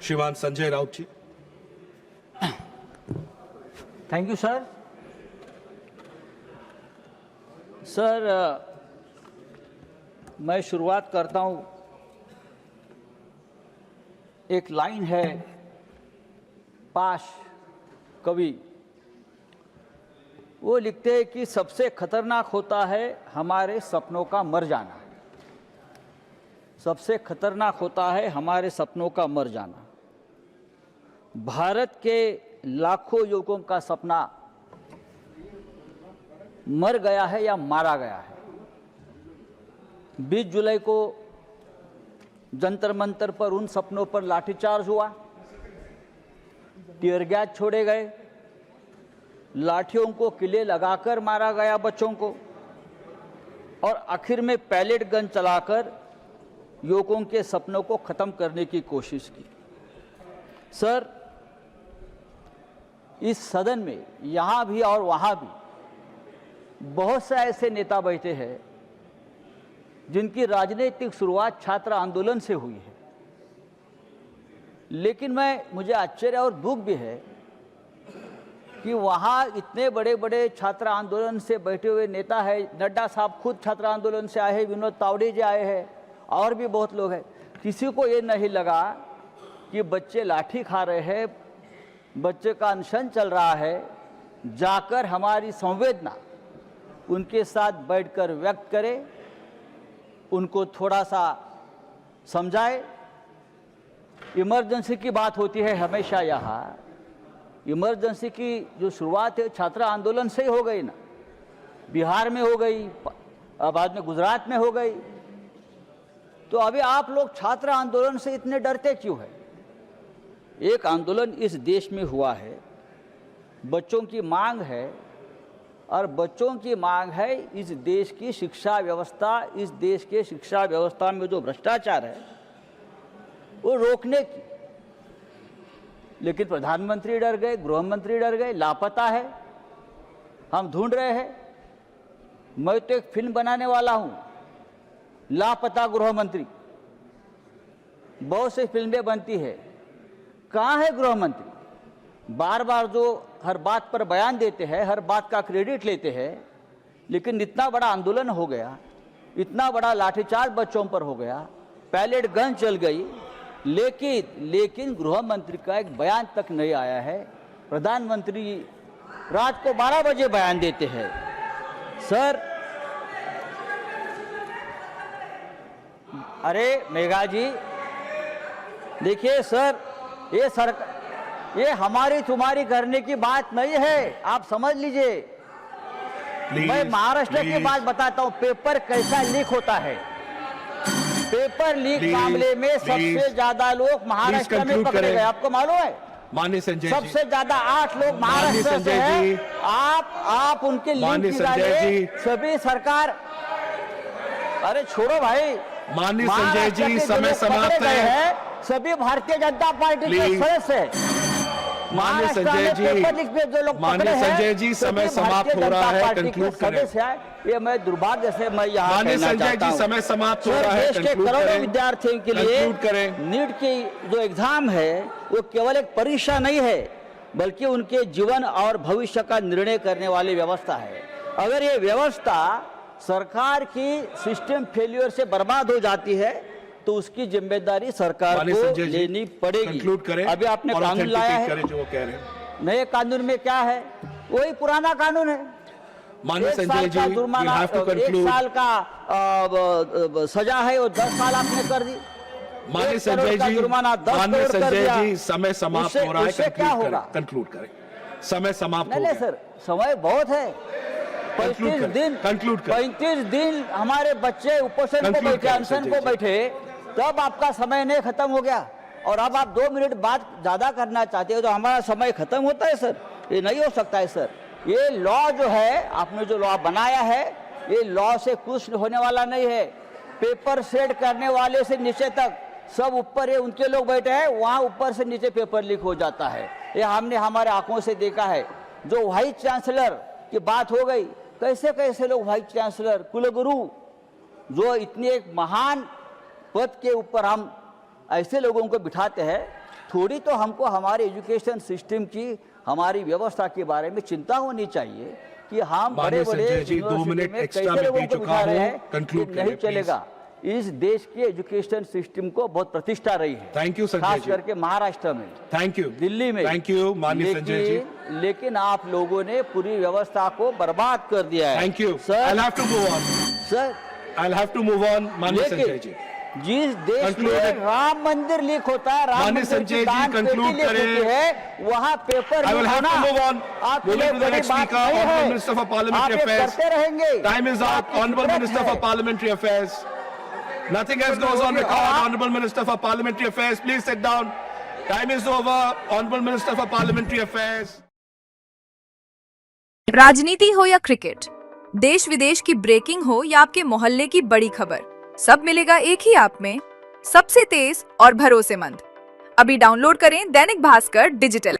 श्रीमान Sanjay Raut ji. Thank you sir. Sir, मैं शुरुआत करता हूं। एक लाइन है पाश कवि, वो लिखते हैं कि सबसे खतरनाक होता है हमारे सपनों का मर जाना। सबसे खतरनाक होता है हमारे सपनों का मर जाना। भारत के लाखों युवकों का सपना मर गया है या मारा गया है। 20 जुलाई को जंतर मंतर पर उन सपनों पर लाठीचार्ज हुआ, टीयर गैस छोड़े गए, लाठियों को किले लगाकर मारा गया बच्चों को, और आखिर में पैलेट गन चलाकर युवकों के सपनों को खत्म करने की कोशिश की। सर, इस सदन में यहाँ भी और वहाँ भी बहुत से ऐसे नेता बैठे हैं जिनकी राजनीतिक शुरुआत छात्र आंदोलन से हुई है, लेकिन मुझे आश्चर्य और दुख भी है कि वहाँ इतने बड़े बड़े छात्र आंदोलन से बैठे हुए नेता है। नड्डा साहब खुद छात्र आंदोलन से आए हैं, विनोद तावड़े जी आए हैं, और भी बहुत लोग हैं। किसी को ये नहीं लगा कि बच्चे लाठी खा रहे हैं, बच्चे का अनशन चल रहा है, जाकर हमारी संवेदना उनके साथ बैठकर व्यक्त करें, उनको थोड़ा सा समझाए। इमरजेंसी की बात होती है हमेशा यहाँ। इमरजेंसी की जो शुरुआत है छात्र आंदोलन से ही हो गई ना, बिहार में हो गई, बाद में गुजरात में हो गई। तो अभी आप लोग छात्र आंदोलन से इतने डरते क्यों है? एक आंदोलन इस देश में हुआ है, बच्चों की मांग है, और बच्चों की मांग है इस देश की शिक्षा व्यवस्था, इस देश के शिक्षा व्यवस्था में जो भ्रष्टाचार है वो रोकने की। लेकिन प्रधानमंत्री डर गए, गृह मंत्री डर गए, लापता है, हम ढूंढ रहे हैं। मैं तो एक फिल्म बनाने वाला हूं, लापता गृह मंत्री। बहुत सी फिल्में बनती है, कहाँ है गृह मंत्री? बार बार जो हर बात पर बयान देते हैं, हर बात का क्रेडिट लेते हैं, लेकिन इतना बड़ा आंदोलन हो गया, इतना बड़ा लाठीचार्ज बच्चों पर हो गया, पैलेट गन चल गई, लेकिन गृह मंत्री का एक बयान तक नहीं आया है। प्रधानमंत्री रात को 12 बजे बयान देते हैं। सर, अरे मेघा जी, देखिए सर, ये सरकार, ये हमारी तुम्हारी करने की बात नहीं है, आप समझ लीजिए। मैं महाराष्ट्र की बात बताता हूं, पेपर कैसा लीक होता है। पेपर लीक मामले में सबसे ज्यादा लोग महाराष्ट्र में पकड़े गए, आपको मालूम है? माननीय संजय जी, सबसे ज्यादा 8 लोग महाराष्ट्र से हैं। आप उनके लिंक निकालिए। सभी सरकार, अरे छोड़ो भाई, माननीय संजय जी, समय समाप्त है। सभी भारतीय जनता पार्टी के सदस्य हैं। माननीय संजय जी, माननीय संजय जी, समय समाप्त हो रहा है, कंक्लूड करें। ये मैं दुर्भाग्य से मैं यहाँ माननीय संजय जी, समय समाप्त हो रहा है, देश के करोड़ों विद्यार्थियों के लिए नीट की जो एग्जाम है वो केवल एक परीक्षा नहीं है, बल्कि उनके जीवन और भविष्य का निर्णय करने वाली व्यवस्था है। अगर ये व्यवस्था सरकार की सिस्टम फेल्यूर से बर्बाद हो जाती है तो उसकी जिम्मेदारी सरकार को लेनी पड़ेगी। अभी आपने कानून लाया है, जो वो कह रहे हैं। नए कानून में क्या है? वही पुराना कानून है। माननीय संजय जी, जुर्माना, 1 साल का सजा है, वो 10 साल आपने कर दी। माननीय संजय जी, जुर्माना 10 माननीय करोड़ कर संजय दिया। जी, समय समाप्त हो रहा है, क्या होगा? कंक्लूड करें। समय समाप्त हो नहीं गया। सर, समय बहुत है। 35 दिन हमारे बच्चे उपोषण को बैठे, अनशन को बैठे, तब आपका समय नहीं खत्म हो गया, और अब आप 2 मिनट बात ज्यादा करना चाहते हो तो हमारा समय खत्म होता है सर? ये नहीं हो सकता है सर। ये लॉ जो है, आपने जो लॉ बनाया है, ये लॉ से कुछ होने वाला नहीं है। पेपर सेट करने वाले से नीचे तक सब ऊपर है, उनके लोग बैठे हैं, वहाँ ऊपर से नीचे पेपर लीक हो जाता है। ये हमने हमारे आंखों से देखा है। जो वाइस चांसलर की बात हो गई, कैसे कैसे लोग वाइस चांसलर, कुलगुरु, जो इतने एक महान पद के ऊपर हम ऐसे लोगों को बिठाते हैं, थोड़ी तो हमको हमारे एजुकेशन सिस्टम की, हमारी व्यवस्था के बारे में चिंता होनी चाहिए कि हम बड़े बड़े संजय जी, 2 मिनट एक्स्ट्रा मैं दे चुका हूं, कंक्लूड नहीं करें, चलेगा। इस देश के एजुकेशन सिस्टम को बहुत प्रतिष्ठा रही है। थैंक यू संजय खास जी, करके महाराष्ट्र में, थैंक यू, दिल्ली में। थैंक यू माननीय संजय जी, लेकिन आप लोगों ने पूरी व्यवस्था को बर्बाद कर दिया है। Thank you sir, I have to move on, sir I have to move on माननीय संजय जी। जिस देश में राम मंदिर लीक होता है, राम मंदिर संजय की जी, दान पेटी conclude लीक करें। होती है, वहाँ paper I will leak have होना to move on. आपके Moving लिए to the बड़ी next बात speaker, नहीं Honorable है। Minister for आप Parliamentary ये Affairs. करते रहेंगे। Time is up. आपकी Honorable फितरत Minister है। for Parliamentary Affairs. Nothing else goes on record. Honorable Minister for Parliamentary Affairs, please sit down. Time is over. Honorable Minister for Parliamentary Affairs. राजनीति हो या cricket, देश विदेश की ब्रेकिंग हो या आपके मोहल्ले की बड़ी खबर, सब मिलेगा एक ही ऐप में, सबसे तेज और भरोसेमंद। अभी डाउनलोड करें दैनिक भास्कर डिजिटल।